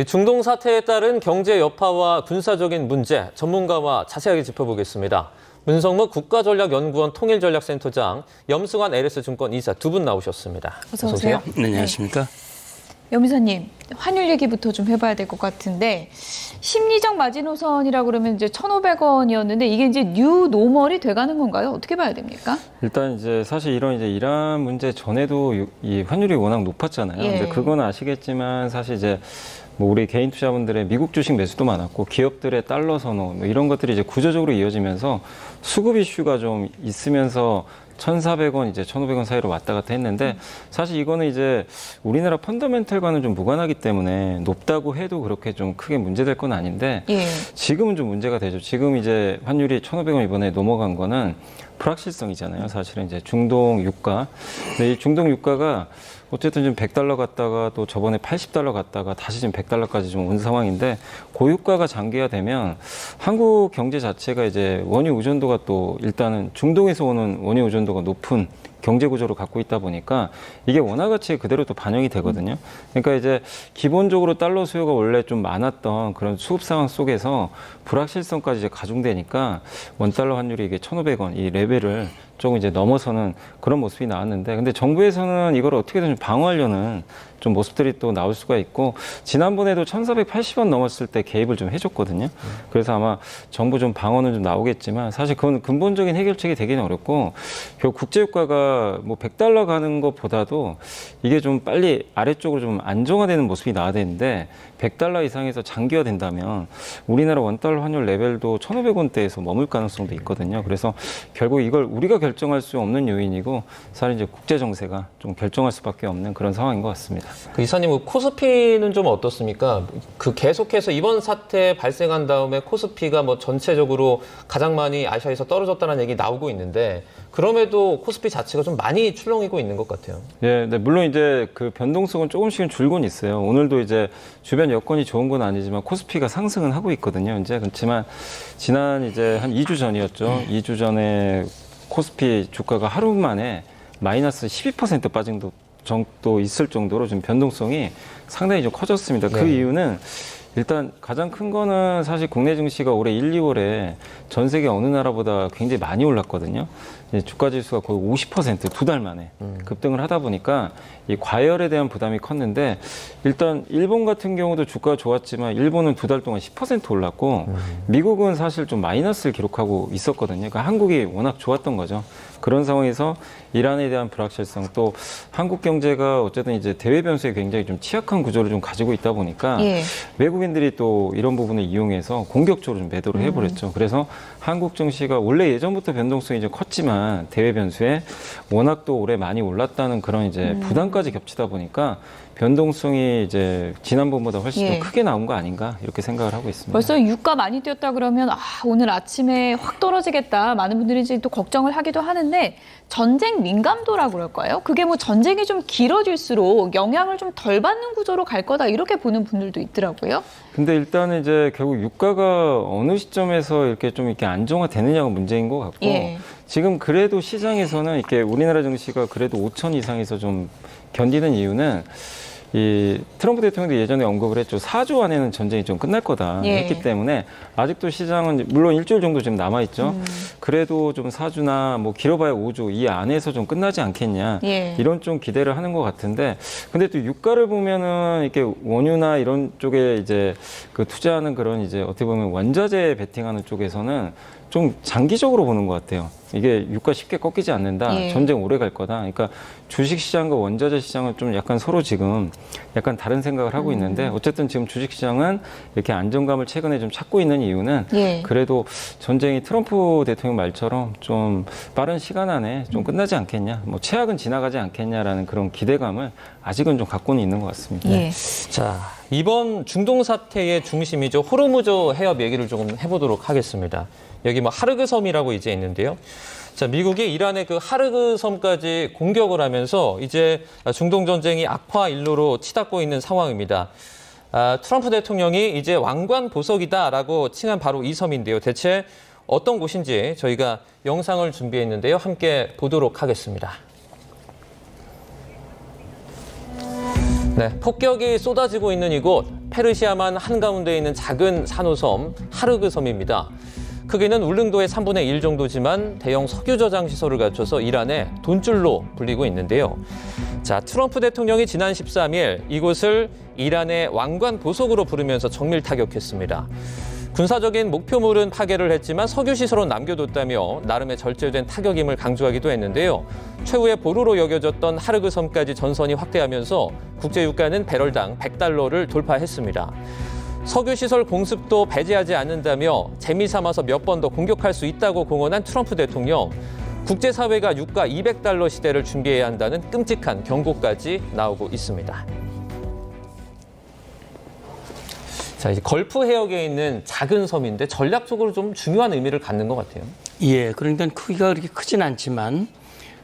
중동 사태에 따른 경제 여파와 군사적인 문제, 전문가와 자세하게 짚어보겠습니다. 문성무 국가전략연구원 통일전략센터장, 염승환 LS증권 이사 두 분 나오셨습니다. 어서 오세요. 네, 안녕하십니까. 염 이사님, 환율 얘기부터 좀 해봐야 될 것 같은데 심리적 마지노선이라고 그러면 이제 1,500원이었는데 이게 이제 뉴 노멀이 돼가는 건가요? 어떻게 봐야 됩니까? 일단 이제 사실 이런 이제 이란 문제 전에도 이 환율이 워낙 높았잖아요. 예. 근데 그건 아시겠지만 사실 이제 뭐 우리 개인 투자분들의 미국 주식 매수도 많았고 기업들의 달러 선호 뭐 이런 것들이 이제 구조적으로 이어지면서 수급 이슈가 좀 있으면서 1,400원, 이제 1,500원 사이로 왔다 갔다 했는데 사실 이거는 이제 우리나라 펀더멘털과는 좀 무관하기 때문에 높다고 해도 그렇게 좀 크게 문제될 건 아닌데 예. 지금은 좀 문제가 되죠. 지금 이제 환율이 1,500원 이번에 넘어간 거는 불확실성이잖아요. 사실은 이제 중동 유가. 근데 이 중동 유가가 어쨌든 지금 100달러 갔다가 또 저번에 80달러 갔다가 다시 지금 100달러까지 좀 온 상황인데 고유가가 장기화되면 한국 경제 자체가 이제 원유 의존도가 또 일단은 중동에서 오는 원유 의존도가 높은 경제 구조를 갖고 있다 보니까 이게 원화 가치에 그대로 또 반영이 되거든요. 그러니까 이제 기본적으로 달러 수요가 원래 좀 많았던 그런 수급 상황 속에서 불확실성까지 이제 가중되니까 원달러 환율이 이게 1,500원 이 레벨을 조금 이제 넘어서는 그런 모습이 나왔는데 근데 정부에서는 이걸 어떻게든 좀 방어하려는 좀 모습들이 또 나올 수가 있고 지난번에도 1,480원 넘었을 때 개입을 좀 해줬거든요. 그래서 아마 정부 좀 방어는 좀 나오겠지만 사실 그건 근본적인 해결책이 되기는 어렵고 결국 국제유가가 뭐 100달러 가는 것보다도 이게 좀 빨리 아래쪽으로 좀 안정화되는 모습이 나와야 되는데 100달러 이상에서 장기화된다면 우리나라 원달러 환율 레벨도 1,500원대에서 머물 가능성도 있거든요. 그래서 결국 이걸 우리가 결정할 수 없는 요인이고 사실 이제 국제 정세가 좀 결정할 수밖에 없는 그런 상황인 것 같습니다. 이사님, 코스피는 좀 어떻습니까? 계속해서 이번 사태 발생한 다음에 코스피가 뭐 전체적으로 가장 많이 아시아에서 떨어졌다는 얘기 나오고 있는데 그럼에도 코스피 자체가 좀 많이 출렁이고 있는 것 같아요. 예, 네, 물론 이제 그 변동성은 조금씩은 줄곤 있어요. 오늘도 이제 주변 여건이 좋은 건 아니지만 코스피가 상승은 하고 있거든요. 이제 그렇지만 지난 이제 한 2주 전이었죠. 2주 전에 코스피 주가가 하루 만에 마이너스 12% 빠진 정도 있을 정도로 좀 변동성이 상당히 좀 커졌습니다. 그 이유는 일단 가장 큰 거는 사실 국내 증시가 올해 1, 2월에 전 세계 어느 나라보다 굉장히 많이 올랐거든요. 주가 지수가 거의 50% 두 달 만에 급등을 하다 보니까 이 과열에 대한 부담이 컸는데 일단 일본 같은 경우도 주가가 좋았지만 일본은 두 달 동안 10% 올랐고 미국은 사실 좀 마이너스를 기록하고 있었거든요. 그러니까 한국이 워낙 좋았던 거죠. 그런 상황에서 이란에 대한 불확실성 또 한국 경제가 어쨌든 이제 대외 변수에 굉장히 좀 취약한 구조를 좀 가지고 있다 보니까 외국인들이 또 이런 부분을 이용해서 공격적으로 좀 매도를 해버렸죠. 그래서 한국 증시가 원래 예전부터 변동성이 좀 컸지만 대외 변수에 워낙 또 올해 많이 올랐다는 그런 이제 부담까지 겹치다 보니까 변동성이 이제 지난번보다 훨씬 더 크게 나온 거 아닌가 이렇게 생각을 하고 있습니다. 벌써 유가 많이 뛰었다 그러면 오늘 아침에 확 떨어지겠다. 많은 분들이 이제 또 걱정을 하기도 하는데 전쟁 민감도라고 그럴까요? 그게 뭐 전쟁이 좀 길어질수록 영향을 좀 덜 받는 구조로 갈 거다 이렇게 보는 분들도 있더라고요. 근데 일단은 이제 결국 유가가 어느 시점에서 이렇게 좀 이렇게 안정화되느냐가 문제인 것 같고 지금 그래도 시장에서는 이렇게 우리나라 증시가 그래도 5천 이상에서 좀 견디는 이유는 이 트럼프 대통령도 예전에 언급을 했죠. 4주 안에는 전쟁이 좀 끝날 거다 했기 때문에 아직도 시장은 물론 일주일 정도 지금 남아있죠. 그래도 좀 4주나 뭐 길어봐야 5주 이 안에서 좀 끝나지 않겠냐 이런 좀 기대를 하는 것 같은데 근데 또 유가를 보면은 이렇게 원유나 이런 쪽에 이제 그 투자하는 그런 이제 어떻게 보면 원자재 베팅하는 쪽에서는 좀 장기적으로 보는 것 같아요. 이게 유가 쉽게 꺾이지 않는다. 전쟁 오래 갈 거다. 그러니까 주식시장과 원자재 시장은 좀 약간 서로 지금 약간 다른 생각을 하고 있는데 어쨌든 지금 주식시장은 이렇게 안정감을 최근에 좀 찾고 있는 이유는 그래도 전쟁이 트럼프 대통령 말처럼 좀 빠른 시간 안에 좀 끝나지 않겠냐. 뭐 최악은 지나가지 않겠냐라는 그런 기대감을 아직은 좀 갖고는 있는 것 같습니다. 자, 이번 중동 사태의 중심이죠. 호르무즈 해협 얘기를 조금 해보도록 하겠습니다. 여기 뭐 하르그 섬이라고 이제 있는데요. 자, 미국이 이란의 그 하르그 섬까지 공격을 하면서 이제 중동 전쟁이 악화 일로로 치닫고 있는 상황입니다. 트럼프 대통령이 이제 왕관 보석이다라고 칭한 바로 이 섬인데요. 대체 어떤 곳인지 저희가 영상을 준비했는데요. 함께 보도록 하겠습니다. 네, 폭격이 쏟아지고 있는 이곳 페르시아만 한가운데 있는 작은 산호섬 하르그섬입니다. 크기는 울릉도의 3분의 1 정도지만 대형 석유 저장 시설을 갖춰서 이란의 돈줄로 불리고 있는데요. 자, 트럼프 대통령이 지난 13일 이곳을 이란의 왕관 보석으로 부르면서 정밀 타격했습니다. 군사적인 목표물은 파괴를 했지만 석유 시설은 남겨뒀다며 나름의 절제된 타격임을 강조하기도 했는데요. 최후의 보루로 여겨졌던 하르그섬까지 전선이 확대하면서 국제 유가는 배럴당 $100를 돌파했습니다. 석유 시설 공습도 배제하지 않는다며 재미삼아서 몇 번 더 공격할 수 있다고 공언한 트럼프 대통령. 국제사회가 유가 $200 시대를 준비해야 한다는 끔찍한 경고까지 나오고 있습니다. 자, 이제 걸프 해역에 있는 작은 섬인데 전략적으로 좀 중요한 의미를 갖는 것 같아요. 예, 그러니까 크기가 그렇게 크진 않지만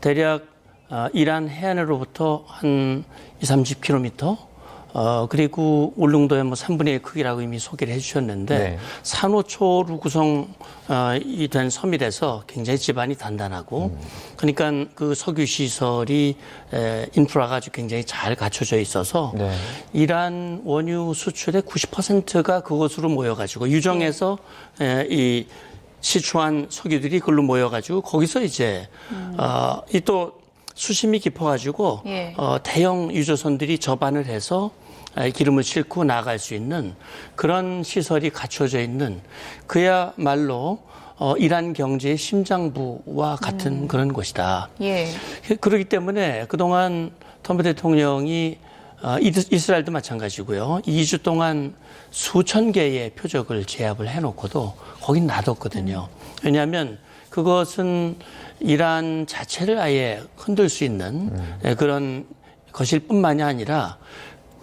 대략 이란 해안으로부터 한 20-30km 그리고 울릉도의 뭐 3분의 1 크기라고 이미 소개를 해주셨는데 네. 산호초로 구성이 된 섬이라서 굉장히 지반이 단단하고 그러니까 그 석유 시설이 인프라가 아주 굉장히 잘 갖춰져 있어서 네. 이란 원유 수출의 90%가 그곳으로 모여가지고 유정에서 이 시추한 석유들이 그걸로 모여가지고 거기서 이제 이 또 수심이 깊어가지고 예. 대형 유조선들이 접안을 해서 기름을 싣고 나갈 수 있는 그런 시설이 갖춰져 있는 그야말로 이란 경제의 심장부와 같은 그런 곳이다. 예. 그렇기 때문에 그동안 트럼프 대통령이 이스라엘도 마찬가지고요. 2주 동안 수천 개의 표적을 제압을 해놓고도 거긴 놔뒀거든요. 왜냐하면 그것은 이란 자체를 아예 흔들 수 있는 그런 것일 뿐만이 아니라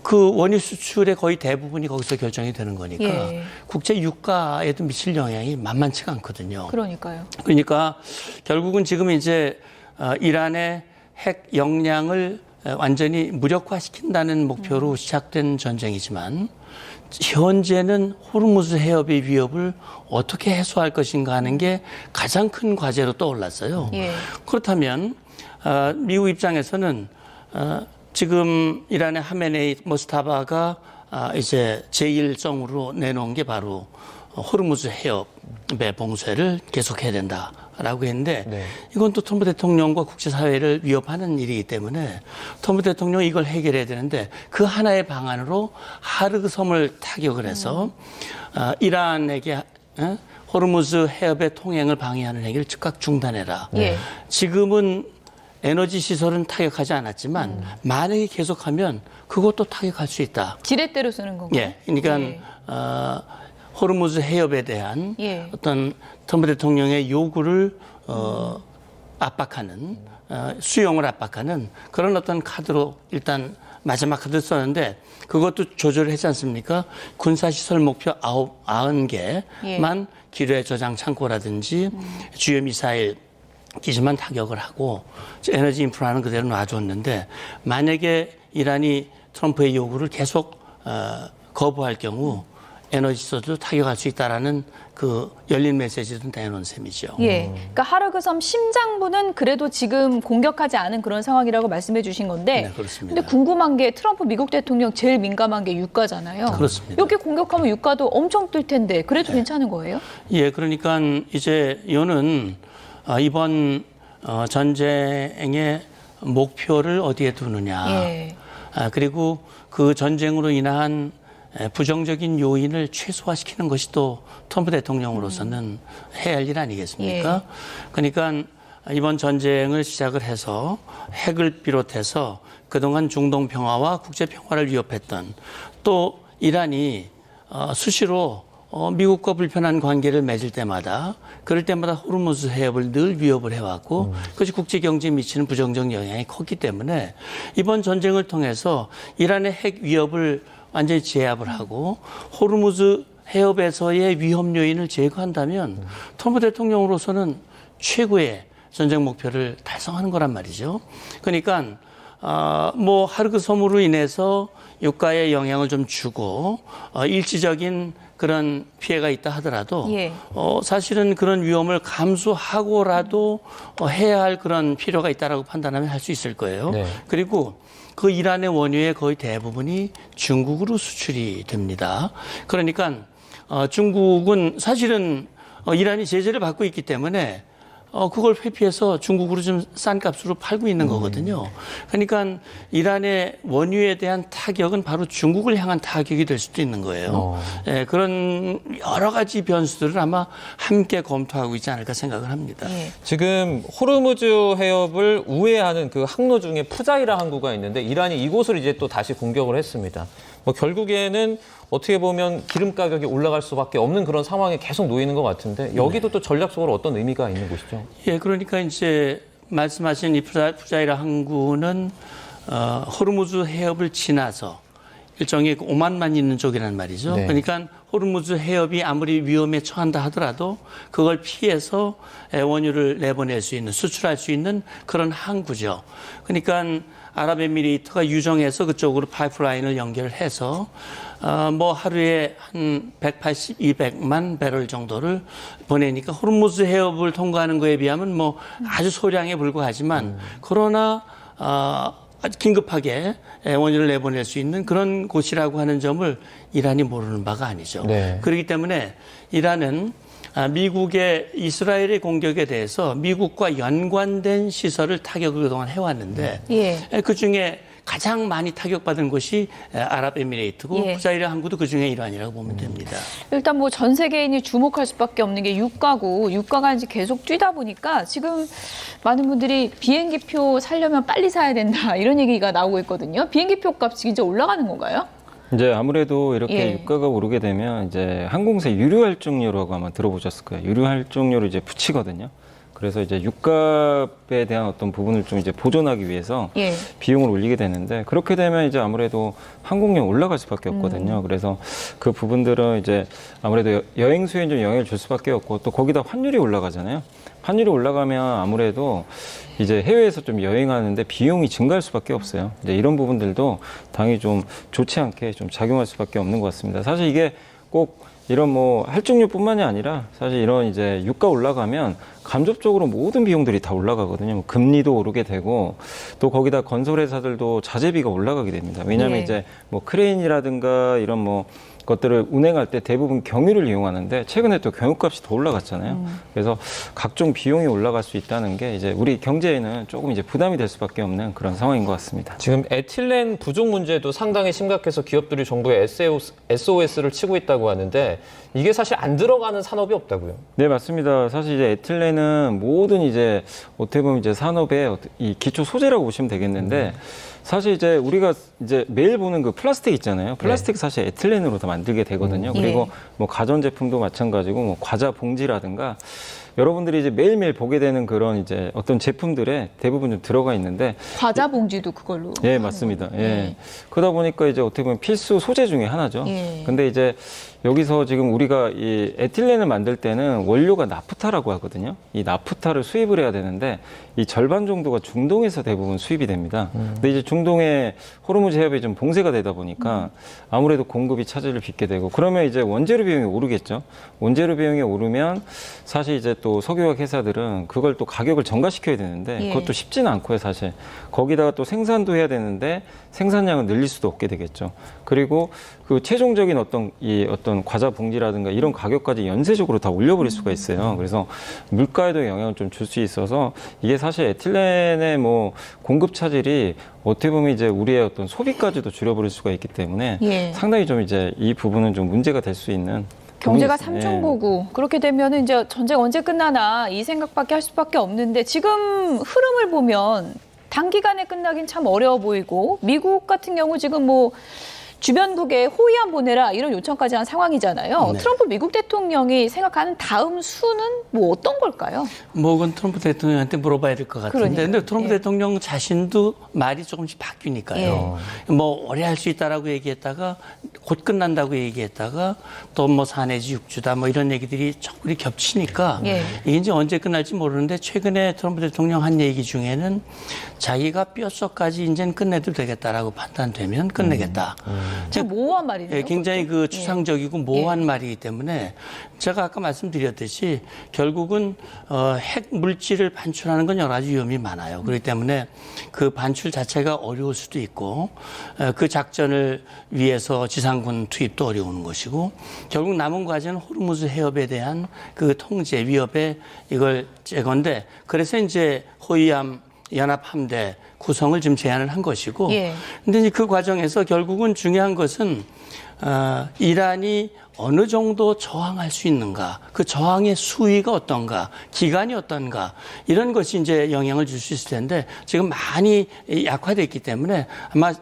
그 원유 수출의 거의 대부분이 거기서 결정이 되는 거니까 예. 국제 유가에도 미칠 영향이 만만치가 않거든요. 그러니까요. 그러니까 결국은 지금 이제 이란의 핵 역량을 완전히 무력화시킨다는 목표로 시작된 전쟁이지만 현재는 호르무즈 해협의 위협을 어떻게 해소할 것인가 하는 게 가장 큰 과제로 떠올랐어요. 예. 그렇다면 미국 입장에서는 지금 이란의 하메네이 모스타바가 이제 제1성으로 내놓은 게 바로 호르무즈 해협의 봉쇄를 계속해야 된다라고 했는데 네. 이건 또 트럼프 대통령과 국제사회를 위협하는 일이기 때문에 트럼프 대통령이 이걸 해결해야 되는데 그 하나의 방안으로 하르그섬을 타격을 해서 이란에게 호르무즈 해협의 통행을 방해하는 행위를 즉각 중단해라. 예. 지금은 에너지 시설은 타격하지 않았지만 만약에 계속하면 그것도 타격할 수 있다. 지렛대로 쓰는 건가요? 예, 그러니까 예. 호르무즈 해협에 대한 예. 어떤 트럼프 대통령의 요구를 압박하는 수용을 압박하는 그런 어떤 카드로 일단 마지막 카드 썼는데 그것도 조절을 했지 않습니까? 군사시설 목표 90개만 기뢰 저장 창고라든지 주요 미사일 기지만 타격을 하고 에너지 인프라는 그대로 놔줬는데 만약에 이란이 트럼프의 요구를 계속 거부할 경우 에너지 시설도 타격할 수 있다라는 그 열린 메시지도 내놓은 셈이죠. 예. 그러니까 하르그섬 심장부는 그래도 지금 공격하지 않은 그런 상황이라고 말씀해 주신 건데. 네, 그렇습니다. 근데 궁금한 게 트럼프 미국 대통령 제일 민감한 게 유가잖아요. 그렇습니다. 이렇게 공격하면 유가도 엄청 뜰 텐데 그래도 괜찮은 거예요? 예, 그러니까 이제 이거는 이번 전쟁의 목표를 어디에 두느냐. 예. 그리고 그 전쟁으로 인한 부정적인 요인을 최소화시키는 것이 또 트럼프 대통령으로서는 해야 할 일 아니겠습니까? 그러니까 이번 전쟁을 시작을 해서 핵을 비롯해서 그동안 중동 평화와 국제 평화를 위협했던 또 이란이 수시로 미국과 불편한 관계를 맺을 때마다 그럴 때마다 호르무즈 해협을 늘 위협을 해왔고 그것이 국제 경제에 미치는 부정적 영향이 컸기 때문에 이번 전쟁을 통해서 이란의 핵 위협을 완전히 제압을 하고 호르무즈 해협에서의 위험 요인을 제거한다면 트럼프 대통령으로서는 최고의 전쟁 목표를 달성하는 거란 말이죠. 그러니까 뭐 하르그섬으로 인해서 유가에 영향을 좀 주고 일시적인 그런 피해가 있다 하더라도 예. 사실은 그런 위험을 감수하고라도 해야 할 그런 필요가 있다라고 판단하면 할 수 있을 거예요. 네. 그리고 그 이란의 원유의 거의 대부분이 중국으로 수출이 됩니다. 그러니까 중국은 사실은 이란이 제재를 받고 있기 때문에 그걸 회피해서 중국으로 좀 싼 값으로 팔고 있는 거거든요. 그러니까 이란의 원유에 대한 타격은 바로 중국을 향한 타격이 될 수도 있는 거예요. 예, 그런 여러 가지 변수들을 아마 함께 검토하고 있지 않을까 생각을 합니다. 예. 지금 호르무즈 해협을 우회하는 그 항로 중에 푸자이라 항구가 있는데 이란이 이곳을 이제 또 다시 공격을 했습니다. 뭐 결국에는 어떻게 보면 기름 가격이 올라갈 수밖에 없는 그런 상황에 계속 놓이는 것 같은데 여기도 또 전략적으로 어떤 의미가 있는 곳이죠? 예, 그러니까 이제 말씀하신 이 푸자이라 항구는 호르무즈 해협을 지나서 일종의 오만만 있는 쪽이란 말이죠. 네. 그러니까 호르무즈 해협이 아무리 위험에 처한다 하더라도 그걸 피해서 원유를 내보낼 수 있는, 수출할 수 있는 그런 항구죠. 그러니까 아랍에미리트가 유정해서 그쪽으로 파이프라인을 연결해서 뭐 하루에 한 180, 200만 배럴 정도를 보내니까 호르무즈 해협을 통과하는 거에 비하면 뭐 아주 소량에 불과하지만 그러나 아주 긴급하게 원유를 내보낼 수 있는 그런 곳이라고 하는 점을 이란이 모르는 바가 아니죠. 네. 그렇기 때문에 이란은 미국의 이스라엘의 공격에 대해서 미국과 연관된 시설을 타격을 그동안 해왔는데 예. 그중에 가장 많이 타격받은 곳이 아랍에미레이트고 예. 푸자이라 항구도 그중에 일환이라고 보면 됩니다. 일단 뭐 전 세계인이 주목할 수밖에 없는 게 유가고 유가가 이제 계속 뛰다 보니까 지금 많은 분들이 비행기표 사려면 빨리 사야 된다 이런 얘기가 나오고 있거든요. 비행기표 값이 이제 올라가는 건가요? 이제 아무래도 이렇게 예. 유가가 오르게 되면 이제 항공사 유류 할증료라고 아마 들어보셨을 거예요. 유류 할증료를 이제 붙이거든요. 그래서 이제 육값에 대한 어떤 부분을 좀 이제 보존하기 위해서 예. 비용을 올리게 되는데 그렇게 되면 이제 아무래도 항공료 올라갈 수밖에 없거든요. 그래서 그 부분들은 이제 아무래도 여행 수요에 좀 영향을 줄 수밖에 없고 또 거기다 환율이 올라가잖아요. 환율이 올라가면 아무래도 이제 해외에서 좀 여행하는데 비용이 증가할 수밖에 없어요. 이제 이런 부분들도 당연히 좀 좋지 않게 좀 작용할 수밖에 없는 것 같습니다. 사실 이게 꼭 이런 뭐 할증료뿐만이 아니라 사실 이런 이제 유가 올라가면 간접적으로 모든 비용들이 다 올라가거든요. 뭐 금리도 오르게 되고 또 거기다 건설회사들도 자재비가 올라가게 됩니다. 왜냐하면 예. 이제 뭐 크레인이라든가 이런 뭐 것들을 운행할 때 대부분 경유를 이용하는데 최근에 또 경유값이 더 올라갔잖아요. 그래서 각종 비용이 올라갈 수 있다는 게 이제 우리 경제에는 조금 이제 부담이 될 수밖에 없는 그런 상황인 것 같습니다. 지금 에틸렌 부족 문제도 상당히 심각해서 기업들이 정부에 SOS를 치고 있다고 하는데 이게 사실 안 들어가는 산업이 없다고요? 네, 맞습니다. 사실 이제 에틸렌은 모든 이제 어떻게 보면 이제 산업의 이 기초 소재라고 보시면 되겠는데 사실 이제 우리가 이제 매일 보는 그 플라스틱 있잖아요. 플라스틱 사실 에틸렌으로 다 만들게 되거든요. 그리고 뭐 가전제품도 마찬가지고 뭐 과자 봉지라든가 여러분들이 이제 매일매일 보게 되는 그런 이제 어떤 제품들에 대부분 좀 들어가 있는데 과자 봉지도 그걸로. 예, 하는 맞습니다. 거예요. 예. 그러다 보니까 이제 어떻게 보면 필수 소재 중에 하나죠. 예. 근데 이제 여기서 지금 우리가 이 에틸렌을 만들 때는 원료가 나프타라고 하거든요. 이 나프타를 수입을 해야 되는데 이 절반 정도가 중동에서 대부분 수입이 됩니다. 근데 이제 중동에 호르무즈 해협이 좀 봉쇄가 되다 보니까 아무래도 공급이 차질을 빚게 되고 그러면 이제 원재료 비용이 오르겠죠. 원재료 비용이 오르면 사실 이제 또 석유화학 회사들은 그걸 또 가격을 전가시켜야 되는데 예. 그것도 쉽지는 않고요, 사실. 거기다가 또 생산도 해야 되는데 생산량을 늘릴 수도 없게 되겠죠. 그리고 그 최종적인 어떤 과자 봉지라든가 이런 가격까지 연쇄적으로 다 올려버릴 수가 있어요. 그래서 물가에도 영향을 좀 줄 수 있어서 이게 사실 에틸렌의 뭐 공급 차질이 어떻게 보면 이제 우리의 어떤 소비까지도 줄여버릴 수가 있기 때문에 예. 상당히 좀 이제 이 부분은 좀 문제가 될 수 있는 경제가 부분이 있습니다. 삼중고구. 그렇게 되면은 이제 전쟁 언제 끝나나 이 생각밖에 할 수밖에 없는데 지금 흐름을 보면 단기간에 끝나긴 참 어려워 보이고 미국 같은 경우 지금 뭐 주변국에 호위함 보내라 이런 요청까지 한 상황이잖아요. 네. 트럼프 미국 대통령이 생각하는 다음 수는 뭐 어떤 걸까요? 뭐 그건 트럼프 대통령한테 물어봐야 될 것 같은데 그러니까요. 근데 트럼프 예. 대통령 자신도 말이 조금씩 바뀌니까요. 뭐 오래 할 수 있다라고 얘기했다가 곧 끝난다고 얘기했다가 또 뭐 4 내지 6주다 뭐 이런 얘기들이 조금 겹치니까 예. 이게 이제 언제 끝날지 모르는데 최근에 트럼프 대통령 한 얘기 중에는 자기가 뼛속까지 이제는 끝내도 되겠다라고 판단되면 끝내겠다. 좀 모호한 말이네요. 예, 굉장히 그 추상적이고 모호한 말이기 때문에 제가 아까 말씀드렸듯이 결국은 핵 물질을 반출하는 건 여러 가지 위험이 많아요. 그렇기 때문에 그 반출 자체가 어려울 수도 있고 그 작전을 위해서 지상군 투입도 어려운 것이고 결국 남은 과제는 호르무즈 해협에 대한 그 통제 위협에 이걸 제건데 그래서 이제 호위함 연합함대 구성을 지금 제안을 한 것이고 예. 근데 이제 그 과정에서 결국은 중요한 것은 이란이 어느 정도 저항할 수 있는가, 그 저항의 수위가 어떤가, 기간이 어떤가 이런 것이 이제 영향을 줄 수 있을 텐데 지금 많이 약화돼 있기 때문에 아마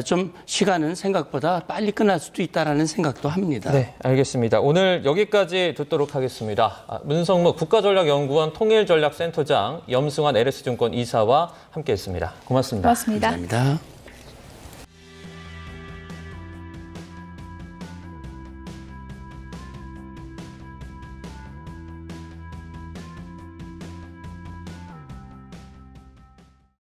좀 시간은 생각보다 빨리 끝날 수도 있다라는 생각도 합니다. 네, 알겠습니다. 오늘 여기까지 듣도록 하겠습니다. 문성무 국가전략연구원 통일전략센터장, 염승환 LS증권 이사와 함께했습니다. 고맙습니다. 고맙습니다. 감사합니다.